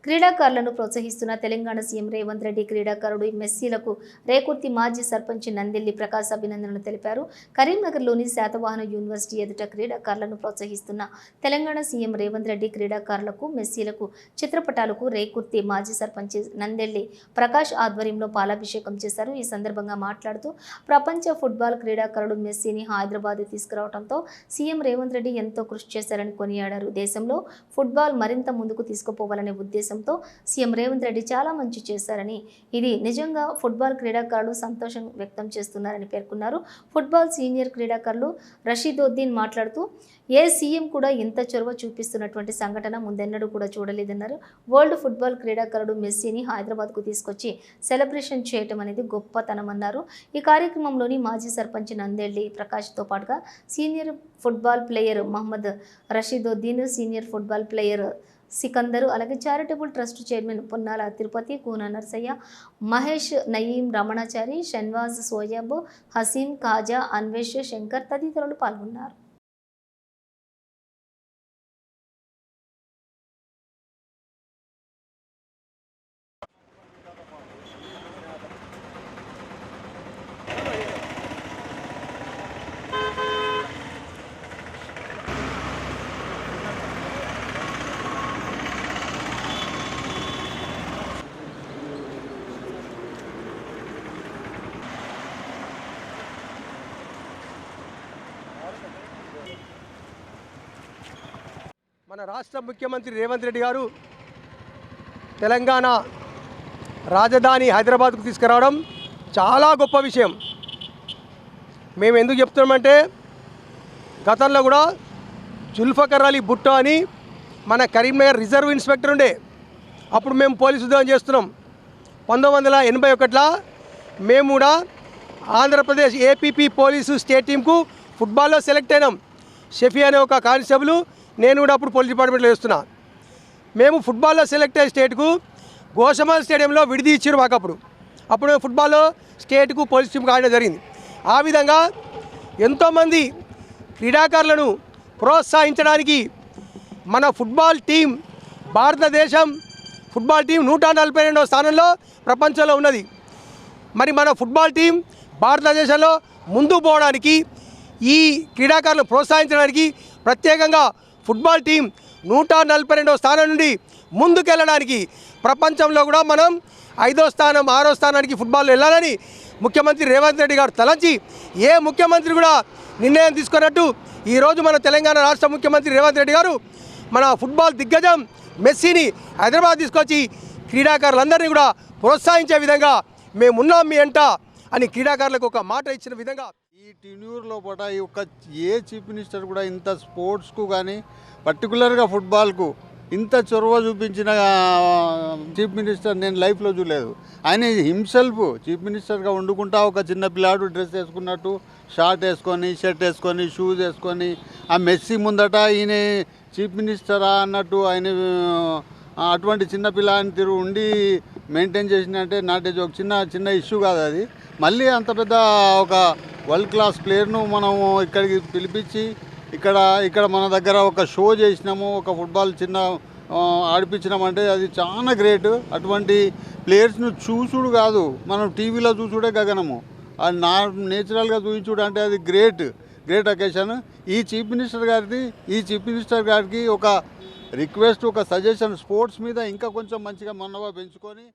క్రీడాకారులను ప్రోత్సహిస్తున్న తెలంగాణ సీఎం రేవంత్ రెడ్డి క్రీడాకారుడు మెస్సీలకు రేకుర్తి మాజీ సర్పంచ్ నందెల్లి ప్రకాశ్ అభినందనలు తెలిపారు. కరీంనగర్లోని శాతవాహన యూనివర్సిటీ ఎదుట క్రీడాకారులను ప్రోత్సహిస్తున్న తెలంగాణ సీఎం రేవంత్ రెడ్డి క్రీడాకారులకు మెస్సీలకు చిత్రపటాలకు రేకుర్తి మాజీ సర్పంచ్ నందెల్లి ప్రకాశ్ ఆధ్వర్యంలో పాలాభిషేకం చేశారు. ఈ సందర్భంగా మాట్లాడుతూ ప్రపంచ ఫుట్బాల్ క్రీడాకారుడు మెస్సీని హైదరాబాద్ తీసుకురావడంతో సీఎం రేవంత్ రెడ్డి ఎంతో కృషి చేశారని కొనియాడారు. దేశంలో ఫుట్బాల్ మరింత ముందుకు తీసుకుపోవాలనే ఉద్దేశంతో సీఎం రేవంత్ రెడ్డి చాలా మంచి చేశారని, ఇది నిజంగా ఫుట్బాల్ క్రీడాకారులు సంతోషం వ్యక్తం చేస్తున్నారని పేర్కొన్నారు. ఫుట్బాల్ సీనియర్ క్రీడాకారులు రషీదోద్దీన్ మాట్లాడుతూ ఏ సీఎం కూడా ఇంత చొరవ చూపిస్తున్నటువంటి సంఘటన ముందెన్నడూ కూడా చూడలేదన్నారు. వరల్డ్ ఫుట్బాల్ క్రీడాకారుడు మెస్సీని హైదరాబాద్కు తీసుకొచ్చి సెలబ్రేషన్ చేయటం అనేది గొప్పతనమన్నారు. ఈ కార్యక్రమంలోని మాజీ సర్పంచ్ నందెల్లి ప్రకాష్తో పాటుగా senior football player Mohammed Rasheeduddin, senior football player Sikandar, అలాగే charitable trust chairman Ponnala Tirupati, Koona Narsaiah, Mahesh, Nayeem, Ramanachari, Shahnawaz, Soyab, Haseem, Khaja, Anvesh, Shankar తదితరులు పాల్గొన్నారు. మన రాష్ట్ర ముఖ్యమంత్రి రేవంత్ రెడ్డి గారు తెలంగాణ రాజధాని హైదరాబాద్కు తీసుకురావడం చాలా గొప్ప విషయం. మేము ఎందుకు చెప్తున్నామంటే, గతంలో కూడా జుల్ఫకర్ అలీ భుట్టో అని మన కరీంనగర్ రిజర్వ్ ఇన్స్పెక్టర్ ఉండే, అప్పుడు మేము పోలీసు ఉద్యోగం చేస్తున్నాం. 1981లో మేము కూడా ఆంధ్రప్రదేశ్ ఏపీపీ పోలీసు స్టేట్ టీంకు ఫుట్బాల్లో సెలెక్ట్ అయినాం. షఫీ అనే ఒక కానిస్టేబుల్, నేను కూడా అప్పుడు పోలీస్ డిపార్ట్మెంట్లో చేస్తున్నా. మేము ఫుట్బాల్లో సెలెక్ట్ అయ్యే స్టేట్కు గోషమాల్ స్టేడియంలో విడిది ఇచ్చారు మాకు. అప్పుడు ఫుట్బాల్లో స్టేట్కు పోలీస్ టీంకు ఆడడం జరిగింది. ఆ విధంగా ఎంతోమంది క్రీడాకారులను ప్రోత్సహించడానికి మన ఫుట్బాల్ టీం, భారతదేశం ఫుట్బాల్ టీం 142వ స్థానంలో ప్రపంచంలో ఉన్నది. మరి మన ఫుట్బాల్ టీం భారతదేశంలో ముందుకు పోవడానికి, ఈ క్రీడాకారులను ప్రోత్సహించడానికి ప్రత్యేకంగా ఫుట్బాల్ టీం 142వ స్థానం నుండి ముందుకెళ్ళడానికి, ప్రపంచంలో కూడా మనం 5వ స్థానం 6వ స్థానానికి ఫుట్బాల్లో వెళ్ళాలని ముఖ్యమంత్రి రేవంత్ రెడ్డి గారు తలంచి, ఏ ముఖ్యమంత్రి కూడా నిర్ణయం తీసుకున్నట్టు ఈరోజు మన తెలంగాణ రాష్ట్ర ముఖ్యమంత్రి రేవంత్ రెడ్డి గారు మన ఫుట్బాల్ దిగ్గజం మెస్సీని హైదరాబాద్ తీసుకొచ్చి క్రీడాకారులందరినీ కూడా ప్రోత్సహించే విధంగా మేమున్నాం మీ అంట అని క్రీడాకారులకు ఒక మాట ఇచ్చిన విధంగా, ఈ టెన్యూర్లో పూట ఈ ఒక్క ఏ చీఫ్ మినిస్టర్ కూడా ఇంత స్పోర్ట్స్కు కానీ పర్టికులర్గా ఫుట్బాల్కు ఇంత చొరవ చూపించిన చీఫ్ మినిస్టర్ నేను లైఫ్లో చూడలేదు. ఆయన హిమ్సెల్ఫ్ చీఫ్ మినిస్టర్గా వండుకుంటా ఒక చిన్న పిల్లాడు డ్రెస్ వేసుకున్నట్టు షార్ట్ వేసుకొని, షర్ట్ వేసుకొని, షూస్ వేసుకొని, ఆ మెస్సీ ముందట ఈయన చీఫ్ మినిస్టరా అన్నట్టు ఆయన అటువంటి చిన్న పిల్లని తిరుగు ఉండి మెయింటైన్ చేసినంటే నాటేజ్ ఒక చిన్న ఇష్యూ కాదు అది. మళ్ళీ అంత పెద్ద ఒక వరల్డ్ క్లాస్ ప్లేయర్ను మనం ఇక్కడికి పిలిపించి ఇక్కడ మన దగ్గర ఒక షో చేసినాము, ఒక ఫుట్బాల్ చిన్న ఆడిపించినామంటే అది చాలా గ్రేట్. అటువంటి ప్లేయర్స్ను చూసుడు కాదు, మనం టీవీలో చూసుడే గగనము, అది నేచురల్గా చూపించుడు అంటే అది గ్రేట్ అకేషన్. ఈ చీఫ్ మినిస్టర్ గారికి ఒక రిక్వెస్ట్, ఒక సజెషన్, స్పోర్ట్స్ మీద ఇంకా కొంచెం మంచిగా మనవ పెంచుకొని